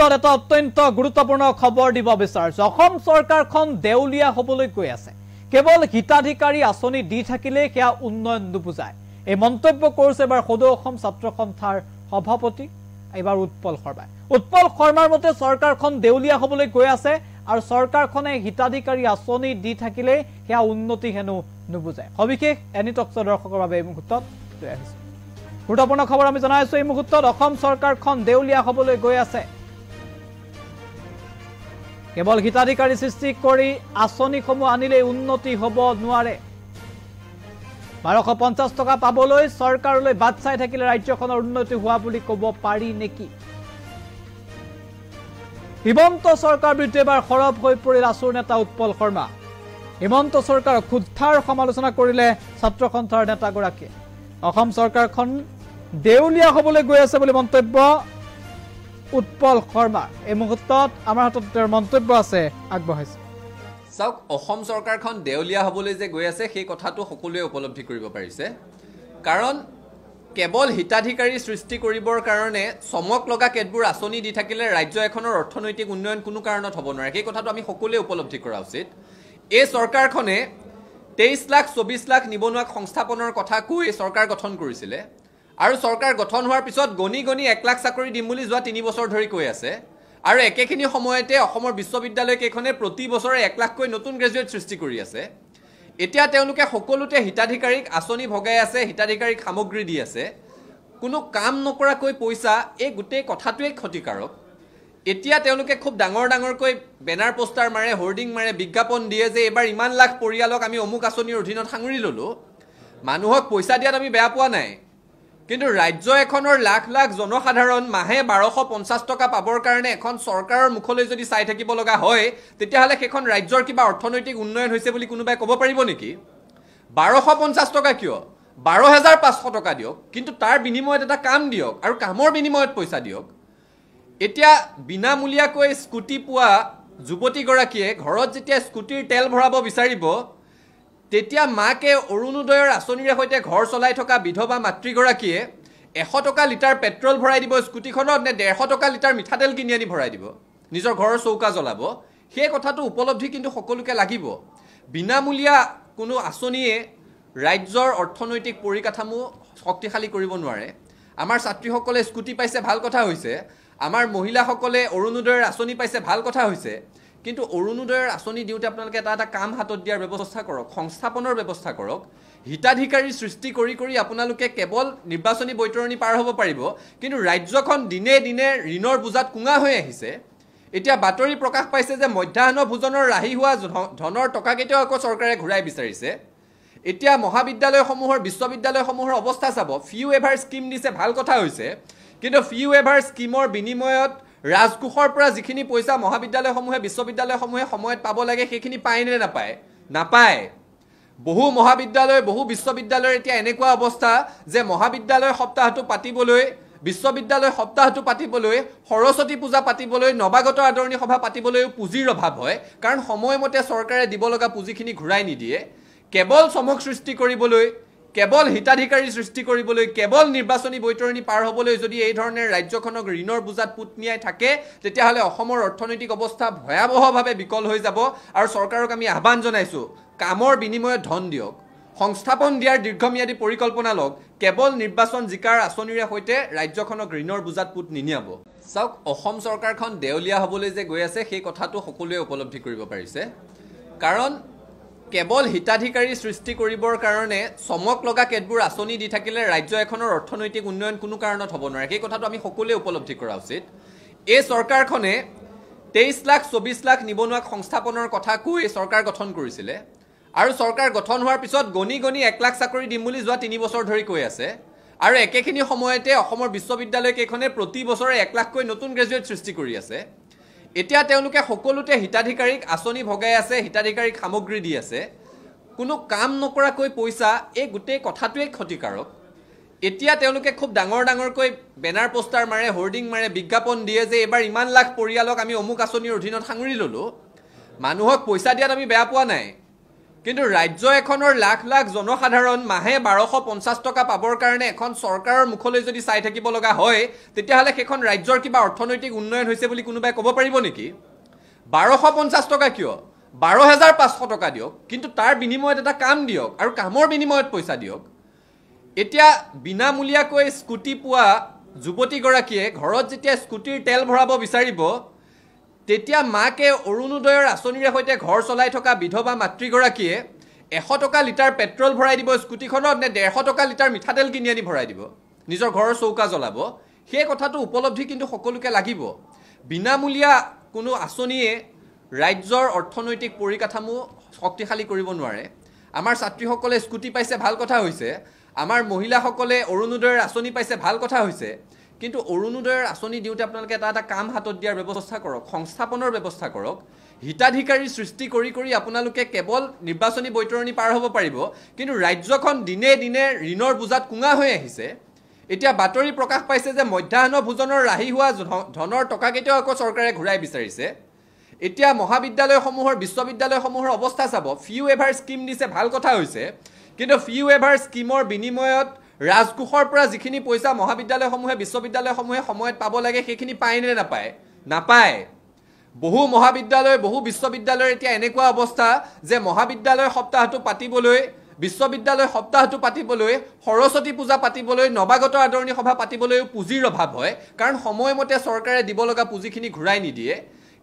মুহূৰ্তত এটা অত্যন্ত গুৰুত্বপূৰ্ণ খবৰ দিব বিচাৰিছো। অসম চৰকাৰখন দেউলিয়া হ'বলৈ গৈ আছে। কেৱল হিতাধিকাৰী আঁচনি দি থাকিলে সেয়া উন্নয়ন নুবুজায়। এই মন্তব্য কৰিছে এবাৰ সদৌ অসম ছাত্ৰ সন্থাৰ সভাপতি এবাৰ উৎপল শৰ্মাই। উৎপল শৰ্মাৰ মতে চৰকাৰখন দেউলিয়া হ'বলৈ গৈ আছে আৰু চৰকাৰখনে হিতাধিকাৰী আঁচনি দি থাকিলে সেয়া উন্নতি হেনো নুবুজায়। সবিশেষ এনি টক্সৰ দৰ্শকৰ বাবে এই মুহূৰ্তত লৈ আহিছো। গুৰুত্বপূৰ্ণ খবৰ আমি জনাইছো এই মুহূৰ্তত অসম চৰকাৰখন দেউলিয়া হ'বলৈ গৈ আছে। কেৱল হিতাধিকাৰী সৃষ্টি কৰি আঁচনিসমূহ আনিলে উন্নতি হ'ব নোৱাৰে। 1250 টকা পাবলৈ চৰকাৰলৈ বাট চাই থাকিলে ৰাজ্যখনৰ উন্নতি হোৱা বুলি ক'ব পাৰি নেকি? হিমন্ত চৰকাৰ বিৰুদ্ধে এবাৰ সৰব হৈ পৰিল আছুৰ নেতা উৎপল শৰ্মা। হিমন্ত চৰকাৰক ক্ষুদ্ধাৰ সমালোচনা কৰিলে ছাত্ৰ সন্থাৰ নেতাগৰাকীয়ে। অসম চৰকাৰখন দেউলিয়া হ'বলৈ গৈ আছে বুলি মন্তব্য উৎপল শৰ্মা। এই মুহূৰ্তত আমাৰ হাতত তেওঁৰ মন্তব্য আছে, আগবঢ়াইছে। চাওক, অসম চৰকাৰখন দেউলিয়া হ'বলৈ যে গৈ আছে সেই কথাটো সকলোৱে উপলব্ধি কৰিব পাৰিছে। কাৰণ কেৱল হিতাধিকাৰী সৃষ্টি কৰিবৰ কাৰণে চমক লগা কেতবোৰ আঁচনি দি থাকিলে ৰাজ্য এখনৰ অৰ্থনৈতিক উন্নয়ন কোনো কাৰণত হ'ব নোৱাৰে। সেই কথাটো আমি সকলোৱে উপলব্ধি কৰা উচিত। এই চৰকাৰখনে 23 লাখ 24 লাখ নিবনুৱাক সংস্থাপনৰ কথা কৈ চৰকাৰ গঠন কৰিছিলে আৰু চৰকাৰ গঠন হোৱাৰ পিছত গণি গণি 1 লাখ চাকৰি দিম বুলি যোৱা 3 বছৰ ধৰি কৈ আছে। আৰু একেখিনি সময়তে অসমৰ বিশ্ববিদ্যালয় কেইখনে প্ৰতি বছৰে 1 লাখকৈ নতুন গ্ৰেজুৱেট সৃষ্টি কৰি আছে। এতিয়া তেওঁলোকে সকলোতে হিতাধিকাৰীক আঁচনি ভগাই আছে, হিতাধিকাৰীক সামগ্ৰী দি আছে। কোনো কাম নকৰাকৈ পইচা, এই গোটেই কথাটোৱেই ক্ষতিকাৰক। এতিয়া তেওঁলোকে খুব ডাঙৰকৈ বেনাৰ পোষ্টাৰ মাৰে, হোৰ্ডিং মাৰে, বিজ্ঞাপন দিয়ে যে এইবাৰ ইমান লাখ পৰিয়ালক আমি অমুক আঁচনিৰ অধীনত সাঙুৰি ল'লোঁ। মানুহক পইচা দিয়াত আমি বেয়া পোৱা নাই, কিন্তু ৰাজ্য এখনৰ লাখ লাখ জনসাধাৰণ মাহে 1250 টকা পাবৰ কাৰণে এখন চৰকাৰৰ মুখলৈ যদি চাই থাকিব লগা হয়, তেতিয়াহ'লে সেইখন ৰাজ্যৰ কিবা অৰ্থনৈতিক উন্নয়ন হৈছে বুলি কোনোবাই ক'ব পাৰিব নেকি? 1250 টকা কিয়? 12,500 টকা দিয়ক, কিন্তু তাৰ বিনিময়ত এটা কাম দিয়ক আৰু কামৰ বিনিময়ত পইচা দিয়ক। এতিয়া বিনামূলীয়াকৈ স্কুটি পোৱা যুৱতীগৰাকীয়ে ঘৰত যেতিয়া স্কুটিৰ তেল ভৰাব বিচাৰিব, তেতিয়া মাকে অৰুণোদয়ৰ আঁচনিৰে সৈতে ঘৰ চলাই থকা বিধৱা মাতৃগৰাকীয়ে 100 টকা লিটাৰ পেট্ৰল ভৰাই দিব স্কুটিখনত, নে 150 টকা লিটাৰ মিঠাতেল কিনি আনি ভৰাই দিব, নিজৰ ঘৰৰ চৌকা জ্বলাব? সেই কথাটো উপলব্ধি কিন্তু সকলোকে লাগিব। বিনামূলীয়া কোনো আঁচনিয়ে ৰাজ্যৰ অৰ্থনৈতিক পৰিকাঠামো শক্তিশালী কৰিব নোৱাৰে। আমাৰ ছাত্ৰীসকলে স্কুটি পাইছে, ভাল কথা হৈছে। আমাৰ মহিলাসকলে অৰুণোদয়ৰ আঁচনি পাইছে, ভাল কথা হৈছে। কিন্তু অৰুণোদয়ৰ আঁচনি দিওঁতে আপোনালোকে এটা কাম হাতত দিয়াৰ ব্যৱস্থা কৰক, সংস্থাপনৰ ব্যৱস্থা কৰক। হিতাধিকাৰী সৃষ্টি কৰি আপোনালোকে কেৱল নিৰ্বাচনী বৈতৰণি পাৰ হ'ব পাৰিব, কিন্তু ৰাজ্যখন দিনে দিনে ঋণৰ বোজাত কুঙা হৈ আহিছে। এতিয়া বাতৰি প্ৰকাশ পাইছে যে মধ্যাহ্ন ভোজনৰ ৰাহি হোৱা ধনৰ টকাকেইটাও আকৌ চৰকাৰে ঘূৰাই বিচাৰিছে। এতিয়া মহাবিদ্যালয়সমূহৰ, বিশ্ববিদ্যালয়সমূহৰ অৱস্থা চাব। ফি ৱেভাৰ স্কিম দিছে, ভাল কথা হৈছে, কিন্তু ফি ৱেভাৰ স্কিমৰ বিনিময়ত ৰাজকোষৰ পৰা যিখিনি পইচা মহাবিদ্যালয়সমূহে, বিশ্ববিদ্যালয়সমূহে সময়ত পাব লাগে, সেইখিনি পায় নে নাপায়? নাপায়। বহু মহাবিদ্যালয়, বহু বিশ্ববিদ্যালয়ৰ এতিয়া এনেকুৱা অৱস্থা যে মহাবিদ্যালয় সপ্তাহটো পাতিবলৈ, বিশ্ববিদ্যালয় সপ্তাহটো পাতিবলৈ, সৰস্বতী পূজা পাতিবলৈ, নৱাগত আদৰণি সভা পাতিবলৈও পুঁজিৰ অভাৱ হয়, কাৰণ সময়মতে চৰকাৰে দিব লগা পুঁজিখিনি ঘূৰাই নিদিয়ে। কেৱল চমক সৃষ্টি কৰিবলৈ, কেৱল হিতাধিকাৰী সৃষ্টি কৰিবলৈ, কেৱল নিৰ্বাচনী বৈতৰণি পাৰ হ'বলৈ যদি এই ধৰণে ৰাজ্যখনক ঋণৰ বোজাত পুত নিয়াই থাকে, তেতিয়াহ'লে অসমৰ অৰ্থনৈতিক অৱস্থা ভয়াৱহভাৱে বিকল হৈ যাব। আৰু চৰকাৰক আমি আহ্বান জনাইছোঁ, কামৰ বিনিময়ত ধন দিয়ক, সংস্থাপন দিয়াৰ দীৰ্ঘম্যাদী পৰিকল্পনা লওক। কেৱল নিৰ্বাচন জিকাৰ আঁচনিৰে সৈতে ৰাজ্যখনক ঋণৰ বোজাত পুত নিনিয়াব। চাওক, অসম চৰকাৰখন দেউলিয়া হ'বলৈ যে গৈ আছে সেই কথাটো সকলোৱে উপলব্ধি কৰিব পাৰিছে। কাৰণ কেৱল হিতাধিকাৰী সৃষ্টি কৰিবৰ কাৰণে চমক লগা কেতবোৰ আঁচনি দি থাকিলে ৰাজ্য এখনৰ অৰ্থনৈতিক উন্নয়ন কোনো কাৰণত হ'ব নোৱাৰে। সেই কথাটো আমি সকলোৱে উপলব্ধি কৰা উচিত। এই চৰকাৰখনে 23 লাখ 24 লাখ নিবনুৱাক সংস্থাপনৰ কথা কৈ চৰকাৰ গঠন কৰিছিলে আৰু চৰকাৰ গঠন হোৱাৰ পিছত গণি গণি 1 লাখ চাকৰি দিম বুলি যোৱা 3 বছৰ ধৰি কৈ আছে। আৰু একেখিনি সময়তে অসমৰ বিশ্ববিদ্যালয় কেইখনে প্ৰতি বছৰে 1 লাখকৈ নতুন গ্ৰেজুৱেট সৃষ্টি কৰি আছে। এতিয়া তেওঁলোকে সকলোতে হিতাধিকাৰীক আঁচনি ভগাই আছে, হিতাধিকাৰীক সামগ্ৰী দি আছে। কোনো কাম নকৰাকৈ পইচা, এই গোটেই কথাটোৱেই ক্ষতিকাৰক। এতিয়া তেওঁলোকে খুব ডাঙৰকৈ বেনাৰ পোষ্টাৰ মাৰে, হোৰ্ডিং মাৰে, বিজ্ঞাপন দিয়ে যে এইবাৰ ইমান লাখ পৰিয়ালক আমি অমুক আঁচনিৰ অধীনত সাঙুৰি ল'লোঁ। মানুহক পইচা দিয়াত আমি বেয়া পোৱা নাই, কিন্তু ৰাজ্য এখনৰ লাখ লাখ জনসাধাৰণ মাহে 1250 টকা পাবৰ কাৰণে এখন চৰকাৰৰ মুখলৈ যদি চাই থাকিব লগা হয় তেতিয়াহ'লে সেইখন ৰাজ্যৰ কিবা অৰ্থনৈতিক উন্নয়ন হৈছে বুলি কোনোবাই ক'ব পাৰিব নেকি 1250 টকা কিয় 12500 টকা দিয়ক কিন্তু তাৰ বিনিময়ত এটা কাম দিয়ক আৰু কামৰ বিনিময়ত পইচা দিয়ক এতিয়া বিনামূলীয়াকৈ স্কুটি পোৱা যুৱতীগৰাকীয়ে ঘৰত যেতিয়া স্কুটিৰ তেল ভৰাব বিচাৰিব তেতিয়া মাকে অৰুণোদয়ৰ আঁচনিৰে সৈতে ঘৰ চলাই থকা বিধৱা মাতৃগৰাকীয়ে 100 টকা লিটাৰ পেট্ৰল ভৰাই দিব স্কুটিখনত নে 150 টকা লিটাৰ মিঠাতেল কিনি আনি ভৰাই দিব নিজৰ ঘৰৰ চৌকা জ্বলাব সেই কথাটো উপলব্ধি কিন্তু সকলোকে লাগিব বিনামূলীয়া কোনো আঁচনিয়ে ৰাজ্যৰ অৰ্থনৈতিক পৰিকাঠামো শক্তিশালী কৰিব নোৱাৰে আমাৰ ছাত্ৰীসকলে স্কুটি পাইছে ভাল কথা হৈছে আমাৰ মহিলাসকলে অৰুণোদয়ৰ আঁচনি পাইছে ভাল কথা হৈছে কিন্তু অৰুণোদয়ৰ আঁচনি দিওঁতে আপোনালোকে এটা কাম হাতত দিয়াৰ ব্যৱস্থা কৰক সংস্থাপনৰ ব্যৱস্থা কৰক হিতাধিকাৰী সৃষ্টি কৰি আপোনালোকে কেৱল নিৰ্বাচনী বৈতৰণি পাৰ হ'ব পাৰিব কিন্তু ৰাজ্যখন দিনে দিনে ঋণৰ বুজাত কুঙা হৈ আহিছে এতিয়া বাতৰি প্ৰকাশ পাইছে যে মধ্যাহ্ন ভোজনৰ ৰাহি হোৱা ধনৰ টকাকেইটাও আকৌ চৰকাৰে ঘূৰাই বিচাৰিছে এতিয়া মহাবিদ্যালয়সমূহৰ বিশ্ববিদ্যালয়সমূহৰ অৱস্থা চাব ফি ৱেভাৰ স্কিম দিছে ভাল কথা হৈছে কিন্তু ফি ৱেভাৰ স্কিমৰ বিনিময়ত ৰাজকোষৰ পৰা যিখিনি পইচা মহাবিদ্যালয়সমূহে বিশ্ববিদ্যালয়সমূহে সময়ত পাব লাগে সেইখিনি পায় নে নাপায় বহু মহাবিদ্যালয় বহু বিশ্ববিদ্যালয়ৰ এতিয়া এনেকুৱা অৱস্থা যে মহাবিদ্যালয় সপ্তাহটো পাতিবলৈ বিশ্ববিদ্যালয় সপ্তাহটো পাতিবলৈ সৰস্বতী পূজা পাতিবলৈ নৱাগত আদৰণি সভা পাতিবলৈও পুঁজিৰ অভাৱ হয় কাৰণ সময়মতে চৰকাৰে দিব লগা পুঁজিখিনি ঘূৰাই নিদিয়ে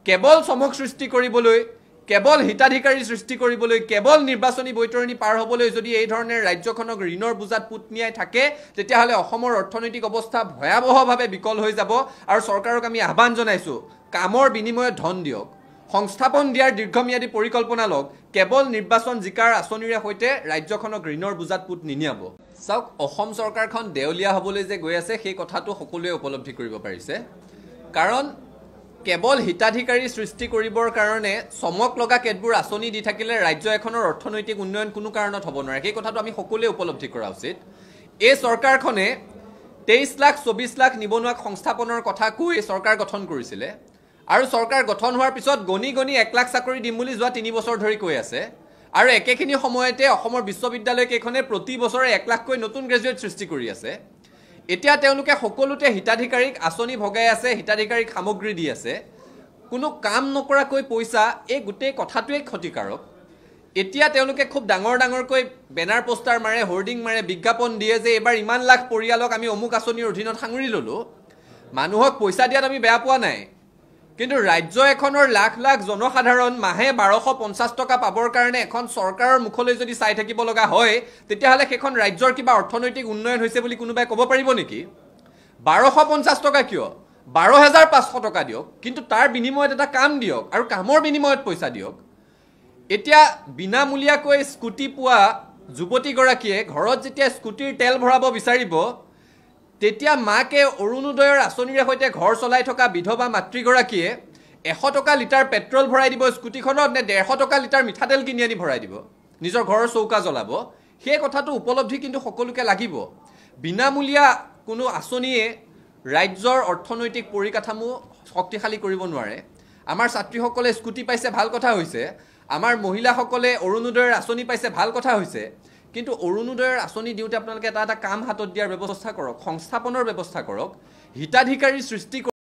কেৱল চমক সৃষ্টি কৰিবলৈ কেৱল হিতাধিকাৰী সৃষ্টি কৰিবলৈ কেৱল নিৰ্বাচনী বৈতৰণি পাৰ হ'বলৈ যদি এই ধৰণে ৰাজ্যখনক ঋণৰ বুজাত পুত নিয়াই থাকে তেতিয়াহ'লে অসমৰ অৰ্থনৈতিক অৱস্থা ভয়াৱহভাৱে বিকল হৈ যাব আৰু চৰকাৰক আমি আহ্বান জনাইছোঁ কামৰ বিনিময়ত ধন দিয়ক সংস্থাপন দিয়াৰ দীৰ্ঘম্যাদী পৰিকল্পনা লওক কেৱল নিৰ্বাচন জিকাৰ আঁচনিৰে সৈতে ৰাজ্যখনক ঋণৰ বুজাত পুত নিনিয়াব চাওক অসম চৰকাৰখন দেউলীয়া হ'বলৈ যে গৈ আছে সেই কথাটো সকলোৱে উপলব্ধি কৰিব পাৰিছে কাৰণ কেৱল হিতাধিকাৰী সৃষ্টি কৰিবৰ কাৰণে চমক লগা কেতবোৰ আঁচনি দি থাকিলে ৰাজ্য এখনৰ অৰ্থনৈতিক উন্নয়ন কোনো কাৰণত হ'ব নোৱাৰে সেই কথাটো আমি সকলোৱে উপলব্ধি কৰা উচিত এই চৰকাৰখনে 23 লাখ 24 লাখ নিবনুৱাক সংস্থাপনৰ কথা কৈ চৰকাৰ গঠন কৰিছিলে আৰু চৰকাৰ গঠন হোৱাৰ পিছত গণি 1 লাখ চাকৰি দিম বুলি যোৱা 3 বছৰ ধৰি কৈ আছে আৰু একেখিনি সময়তে অসমৰ বিশ্ববিদ্যালয় কেইখনে প্ৰতি বছৰে 1 লাখকৈ নতুন গ্ৰেজুৱেট সৃষ্টি কৰি আছে এতিয়া তেওঁলোকে সকলোতে হিতাধিকাৰীক আঁচনি ভগাই আছে হিতাধিকাৰীক সামগ্ৰী দি আছে কোনো কাম নকৰাকৈ পইচা এই গোটেই কথাটোৱে ক্ষতিকাৰক এতিয়া তেওঁলোকে খুব ডাঙৰকৈ বেনাৰ পোষ্টাৰ মাৰে হোৰ্ডিং মাৰে বিজ্ঞাপন দিয়ে যে এবাৰ ইমান লাখ পৰিয়ালক আমি অমুক আঁচনিৰ অধীনত সাঙুৰি ল'লোঁ মানুহক পইচা দিয়াত আমি বেয়া পোৱা নাই কিন্তু ৰাজ্য এখনৰ লাখ লাখ জনসাধাৰণ মাহে 1250 টকা পাবৰ কাৰণে এখন চৰকাৰৰ মুখলৈ যদি চাই থাকিব লগা হয় তেতিয়াহ'লে সেইখন ৰাজ্যৰ কিবা অৰ্থনৈতিক উন্নয়ন হৈছে বুলি কোনোবাই ক'ব পাৰিব নেকি 1250 টকা কিয় 12500 টকা দিয়ক কিন্তু তাৰ বিনিময়ত এটা কাম দিয়ক আৰু কামৰ বিনিময়ত পইচা দিয়ক এতিয়া বিনামূলীয়াকৈ স্কুটি পোৱা যুৱতীগৰাকীয়ে ঘৰত যেতিয়া স্কুটিৰ তেল ভৰাব বিচাৰিব তেতিয়া মাকে অৰুণোদয়ৰ আঁচনিৰে সৈতে ঘৰ চলাই থকা বিধৱা মাতৃগৰাকীয়ে 100 টকা লিটাৰ পেট্ৰল ভৰাই দিব স্কুটিখনত নে 150 টকা লিটাৰ মিঠাতেল কিনি আনি ভৰাই দিব নিজৰ ঘৰৰ চৌকা জ্বলাব সেই কথাটো উপলব্ধি কিন্তু সকলোকে লাগিব বিনামূলীয়া কোনো আঁচনিয়ে ৰাজ্যৰ অৰ্থনৈতিক পৰিকাঠামো শক্তিশালী কৰিব নোৱাৰে আমাৰ ছাত্ৰীসকলে স্কুটি পাইছে ভাল কথা হৈছে আমাৰ মহিলাসকলে অৰুণোদয়ৰ আঁচনি পাইছে ভাল কথা হৈছে কিন্তু অৰুণোদয়ৰ আঁচনি দিওঁতে আপোনালোকে এটা কাম হাতত দিয়াৰ ব্যৱস্থা কৰক সংস্থাপনৰ ব্যৱস্থা কৰক হিতাধিকাৰী সৃষ্টি